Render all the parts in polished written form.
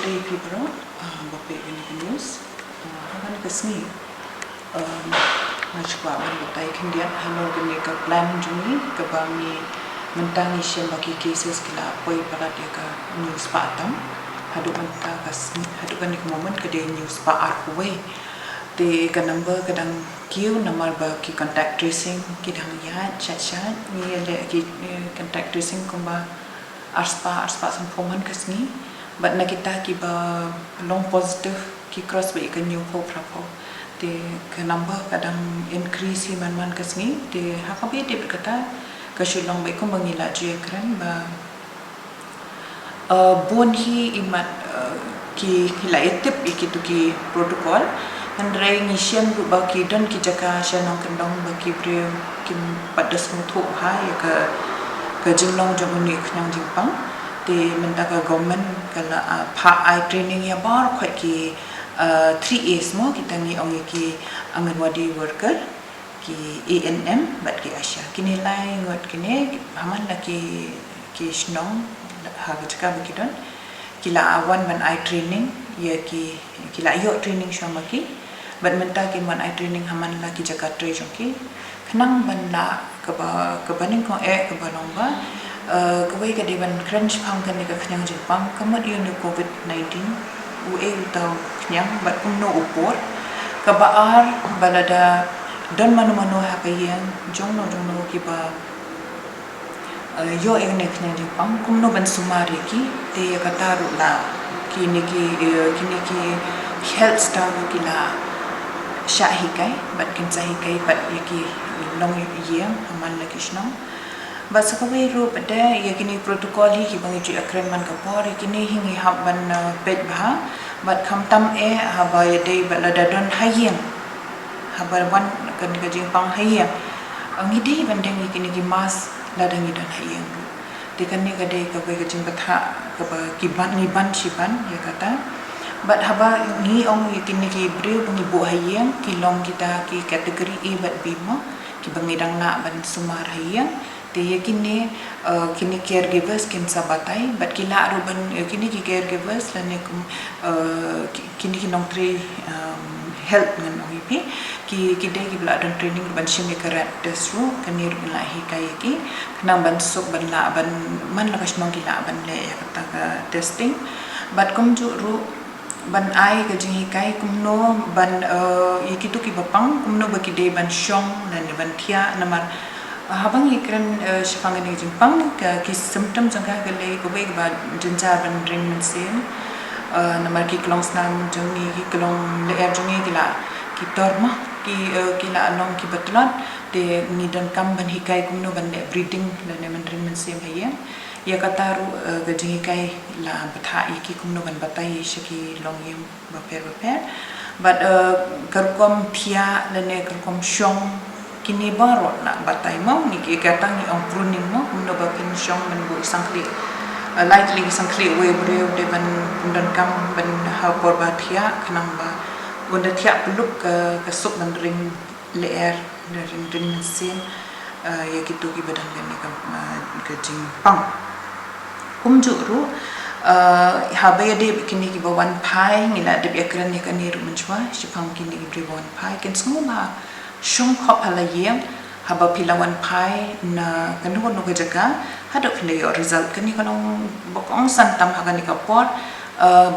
day people bape ini news hakan kesni macam apa betai kendian halo gini ke plan juni ke bangi mentang isya bagi cases kila poi para dia ke news pa atam haduh mentang kasni haduh kan ke moment ke dia news pa arway de ke number kadang kiu nomor bagi contact tracing kidang ya chat ni le ki contact tracing kumba arspa sempoman kesni but na kita ki ba long positive ki cross ba ikan new hope rapo de ke number kadang increase hi man kesni de hakabe de berkata ke shulong ba ikum mangila je kran ba bon hi imat ki hila etip ikitu ki protocol Andrei ngisyan bu baki don ki jaka shanong kendong baki bre kim padas mutu ha ya ke jinglong jong ni knyang jingpang de menta ka government kala pa ai training ya bar khoi ki 3As mo kita ngi ong ki anganwadi worker ki ANM bat ki asya kini lai ngot kini haman la ki shnong ha jaka baki don kila awan man ai training ya ki kila yo training shama ki but menta ki man ai training haman la ki jaka tre jongki khnang ban la ka baning ko ka banong ba kawai ka deban crunch phang kan ka khnang jing pang kamat yo ni covid-19 u tau khnang bat no upor ka baar balada don manu ha ka yang jong no ki ba yo ne khnang jing pang kum no ban sumari ki te ka taru la kini ki health staff ki la syahikai bat kin sahikai bat yaki long yang aman lagi snong bat sakawe ru pada yakini protokol hi ki bangi ju akren man kapor yakini hingi hab ban pet bah bat khamtam haba yadei bat ladadon hayeng habar wan kan ka jing pang hayeng angi dei bandeng yakini ki mas ladang idon hayeng dekan ni ka dei ka ka jing batha ka ki ban shiban ya kata but haba ni ong yakini ki breu bangi bu hayang ki long kita ki kategori A bat B mo ki bangi dang na ban sumar hayang te yakini kini caregivers kin sabatai but kila ru ban yakini ki caregivers lane kum kini ki nong tre help ngan ong ip ki de ki bla don training ban shim ki karat tesru kanir la hi kai ki nang ban sok ban la ban man la kasmong ki la ban le kata ka testing but kum ju ru ban ai ka jing kai kumno ban ikitu ki bapang kumno baki de ban shong dan ban thia namar habang ikran shifang ni jing pang ka ki symptom jang ka le ko be ba jinja ban ring min sem namar ki klong snam jang ni ki klong le jang ni la ki torma ki la long ki batlan de ni dan kam ban hikai kumno ban le breeding dan man ring min sem haye ya kata ru gajing kai la batha iki kumno ban batai shiki long yim baper but karkom thia lene karkom shong kini baro la batai mo ni ki kata ni on pruning mo kumno ba kin shong ban bu sangkli likely sangkli we breu de ban dan kam ban ha por ba thia kanang ba bunda thia peluk ke sup ban ring leer ring sin ya gitu ki badan ni ka jing pang kumjuru habaya de kini ki bawan pai ngila de akran ni kan ni rumenchwa shipang kini ki bawan pai ken semua shong khop hala yem haba pilawan pai na kan no jaga hado pile result kan ni kalong bokong santam hagan ni kapor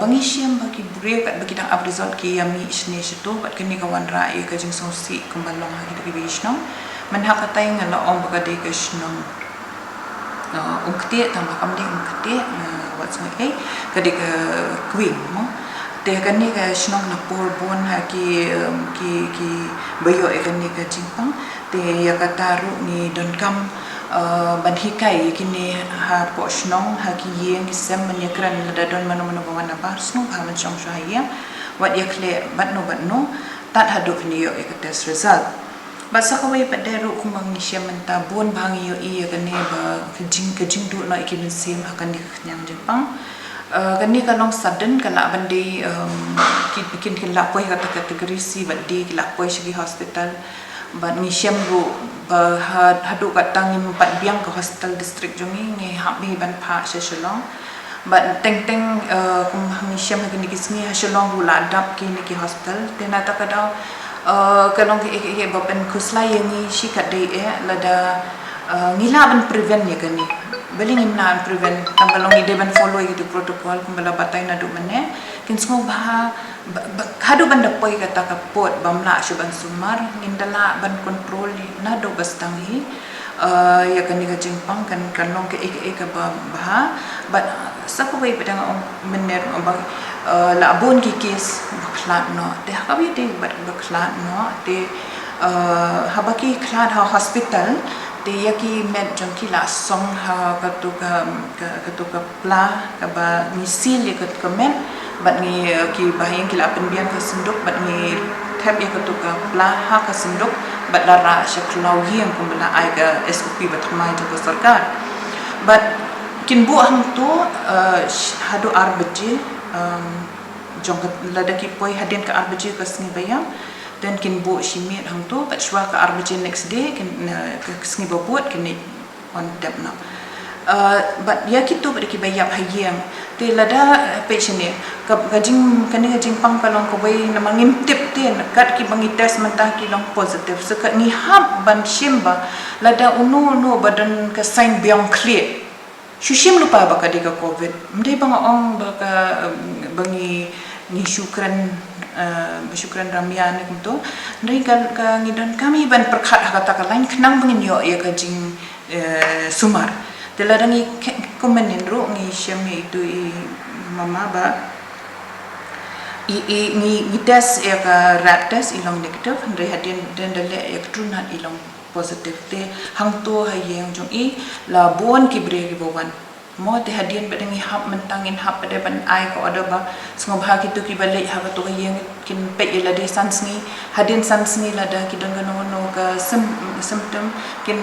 bangi siam bagi bure kat bagi dang up result ki yami isne situ bat kan ni kawan ra e ka jing sosi kumbalong ha ki bishno man ha katay ngala ong baga de ka shno ungkti tambah kamdi ungkti what's my hey kadi ke queen mo te kan ni ka shnong na por bon ha ki bayo e kan ni ka jingpang te ya kataru ni don kam ban hikai kini ha po shnong ha ki yeng sem man yakran da don mano bawana bar sno ha man chong sha ya wat yakle bat no tat hadu ni yo e ka test result basa kawai padero kumang ni siya menta bon bangi yo iya kani ba kajing du no ikin sim akan di nyang jepang kani kalong sudden kala bandi ki bikin kila poi kata kategori C bandi kila poi sigi hospital ban ni siam ru hadu katang 4 biang ke hospital district jongi ni habi ban pa shalong but teng kum hangisham hagin kisngi hashalong bula adap ki niki hospital tenata kada kalong ke bapen kusla yangi shikat dei lada ngila ban prevent ni gani beling imna prevent tambalong ide ban follow gitu protokol kumbala batai na du mane kin smog bah Haduh ban dapoi kata kapot bamla shuban sumar ngindala ban control na do bastangi ya kan diga jingpang kan long ke bah but sakubai pedang ong mener bang labon ki kes baklat no te hakabi te baklat no te habaki klat ha hospital te yaki med jongki la song ha katuka pla ka ba misil ya men bat ni ki bahayang kila penbian ka senduk bat ni tab ya katuka pla ha ka senduk bat lara syaklau hiang kumbala ai ka SOP bat mai to sarkar but kin bu hang tu Haduh arbiji jong lada ki poi hadin ka arbiji ka sngi bayam dan kin bu shimit hang tu bat shwa ka arbiji next day kin sngi babut kin on tap na but ya kitu bat ki bayam hayang te lada patient ni gajing pang kalong ko bay na mangintip tin kat ki bangi test mentah ki long positive sekat ni hab ban shimba lada unu badan ka sign biang clear Shushim lupa baka dika COVID. Mdai bang ong baka bangi ni syukran ramian itu. Mdai ka ngidon kami ban perkat kata lain kenang bangin yo ya kajing sumar. Teladangi komenin ro ngi syami itu mama ba ni tes ya ka rat test ilong negatif mdai hadin dan dale ya trunat ilong positif te hang tu hayang jong la bon kibre ribowan mo te hadian badangi hap mentangin hap pada ban ai ko ada ba sengob ha kitu ki balik ha tu hayang kin pe ila de sansni hadin sansni la da kidang no ka symptom kin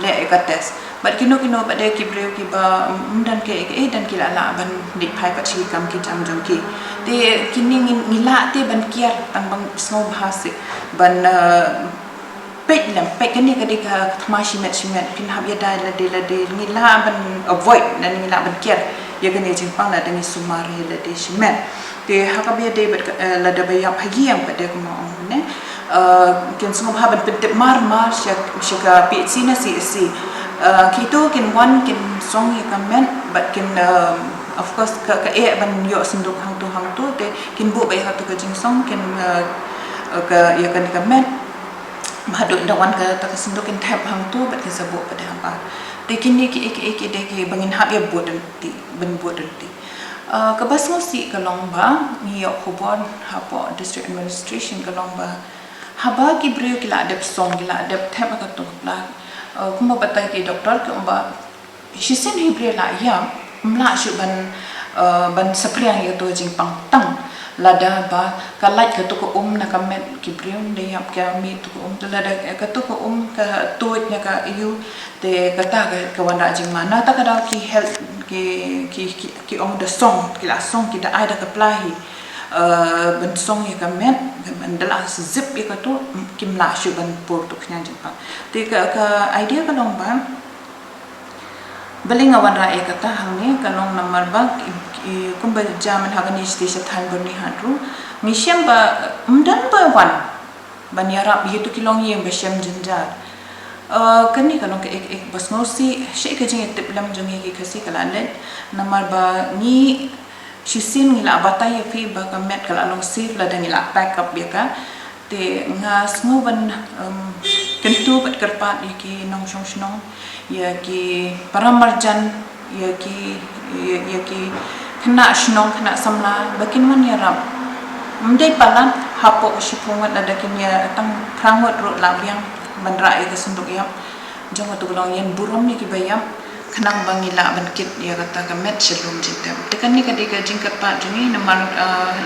le ka test bat kino pada kibre ki ba dan ke dan kila la ban dik phai pa chi kam ki jam jong ki te kining ngila te ban kiar tang bang sengob ha se ban pek kan ni kadika shimet kin hab ya da la de ngila ban avoid dan ngila ban kiar ya kan jing pang la dengan sumari la de shimet te hakabia de la da bayap hagiang pada ko mo ne kin sungop ha ban pentep mar syaka pi sina si kito kin one kin song ya kamen but kin of course ka ban yo senduk hang tu te kin bu bai ha tu ka jing song kin ka ya kan kamen Haduh dawan ka takasendukin tab hang tu bat ki sabuk pada hamba te kini ki de ki bangin hab ya buat denti ka bas ngosi kalong ba ni yo khobon hapo district administration kalong ba haba ki brio ki la adap song ki la adap tab ka tu pla kuma batai ki doktor ki umba shisen hibre la ya mla shu ban sapriang ya to jing pang tang lada ba kalait ka to ko na kamet ki brion de yap ka mi to ko lada ka to ko ka toit nya ka yu te kata ka wanda jing mana ta kada ki health ki the song ki la song ki da ada ka plahi ban song ya kamet mandala zip ya ka to kim la shu ban por to knya jing pa te ka idea ka long ba baling awan ra kata hang ni kalong namar ba kumba jaman hagani station than bani hadru misiam ba mdan ba wan banyara bi tu kilong yeng ba syam jinjar kani kalong ke ek bas ngosi she ke jing tip lam jong ye kasi kalalet namar ba ni shisin ngila batai fi ba kamet kala long save la dang ngila pack up ya ka te ngas ngoban kentu bat kerpat ki nong shong snong ya ki paramarjan ya ki kena snong kena samla bakin man ya rap mdai palan hapo shipungat ada kinya tang prangot ro labiang bandra ya sunduk ya jong tu long yen burom ni ki bayam kenang bangila bankit ya kata kamet shalom jitam tekan ni kadika jingkat pa juni namar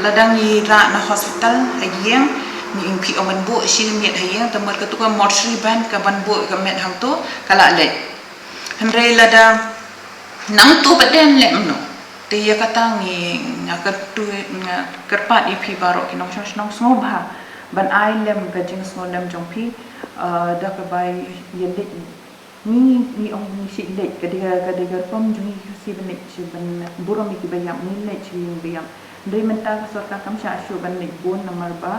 ladang ira na hospital hayang ni ingpi oman bu shi miet hayang tamar ka tuka mortuary ban ka ban bu ka met hang tu kala le hanre lada nang tu paden le mno te ya kata ni ngakatu kerpat ipi baro kinong snong snobha ban ai lem ka jing snolem jongpi da ka bai yelik ni ong ni si lek kadiga pom jungi si benek si ben buram ki bayam ni lek si bayam dari mentah sorka kam sha shu ban nek bon namar ba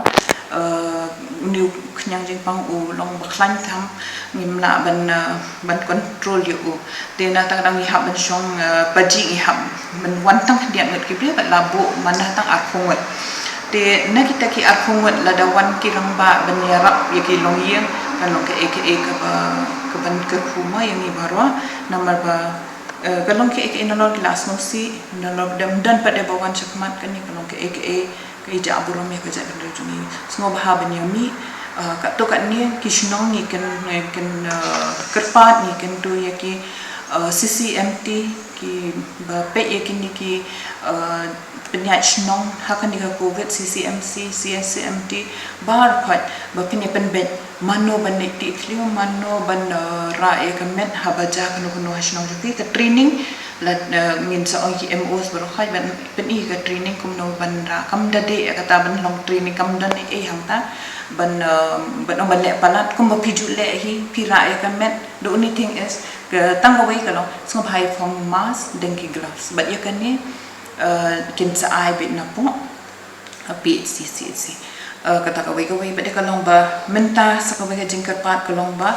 ni knyang jing pang u long baklan tham ngim la ban control yu de na tang dang ni hab ban shong paji i hab ban wan tang dia ngat ki bre ba la bo man tang ar khongot de na kita ki ar khongot la da wan ki rang ba ban ya rap ye ki long ye kan long ke ka ba ke ban ke khuma yang ni barwa namar ba kalong ke inolog kelas no si inolog dan pada bawan cakmat kan ni kalong ke ija aburam ya kerja benda juni semua bahaban yami kat tu kat ni kisnong ni kan kerpat ni kan tu ya ki CCMT ki pe ya ki penyat snong hakan ni covid CCMC CSCMT bar khat ba pinye penbet mano ban ti tliu mano ban ra ya kamet habaja kanu hasnong jadi ke training la ngin sa ong MOs baro khai ban pen I ka training kum no ban ra kam da de kata ban long training kam dan hang ta ban ban le palat kum ba piju le hi pira ya kamet the only thing is ke tang away ka lo so bhai from mask dan ki gloves but ya kan ni kin sa ai bit na po PHCC kata kawai bade kalong ba menta sa kawai ka jingkar pat kalong ba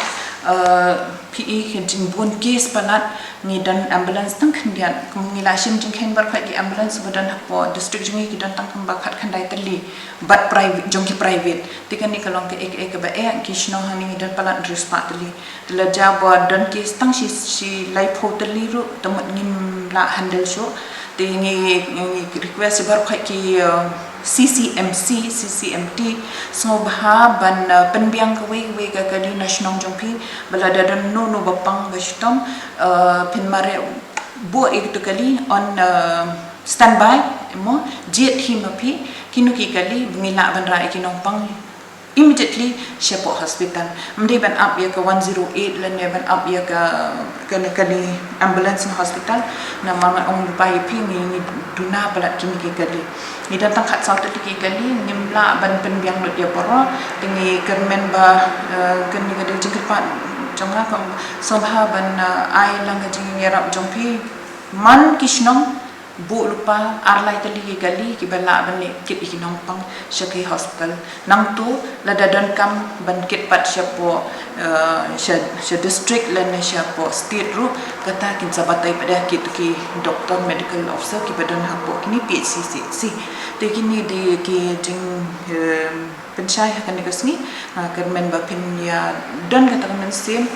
PE kin jingbun case palat ni dan ambulance tang khandian kum ngilashim jing khen bar khat ki ambulance badan hapo district jingi ki dan tang ba khat khandai tali but private jongki private tikan ni kalong ke ek ba ki shno hani dan palat dress pat tali tla ja ba dan case tang si life totally ru tamat ngim la handle show tingi request bar khat ki CCMC, CCMT, semua bahaban penbiang kawai ka kali nasional jompi, balada dan no bapang bastom, penmare bo itu kali on standby, mo jet him api, kinu ki kali bungila ban rai kinong pang immediately siapa hospital. Mendai ban up ya ke 108 lan ya ban up ya ke kali ambulance hospital. Nama orang lupai pi ni duna balat kini ke kali. Ni datang kat satu lagi kali nimla ban penbiang dot dia poro tingi kermen ba kini kada jengkepat jangla kam sobha ban ai lang jing yarap jongpi man kisnong bu lupa arlai tali gali ki bala ban ne kit ikinong pang syaki hospital nang tu la dadan kam ban kit pat syapo sya district lan syapo state ru kata kin sabatai pada kit ki doktor medical officer ki badan hapo kini PHCC te kini de ki jing penchai hakan nikasni kermen ba pin ya dan kata men sim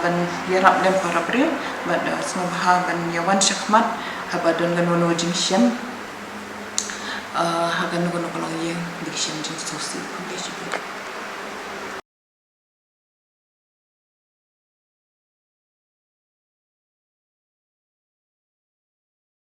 ban yarap dem para pre bad semua ban yawan syakmat habadan ganono jingsyan hagan gono kolong ye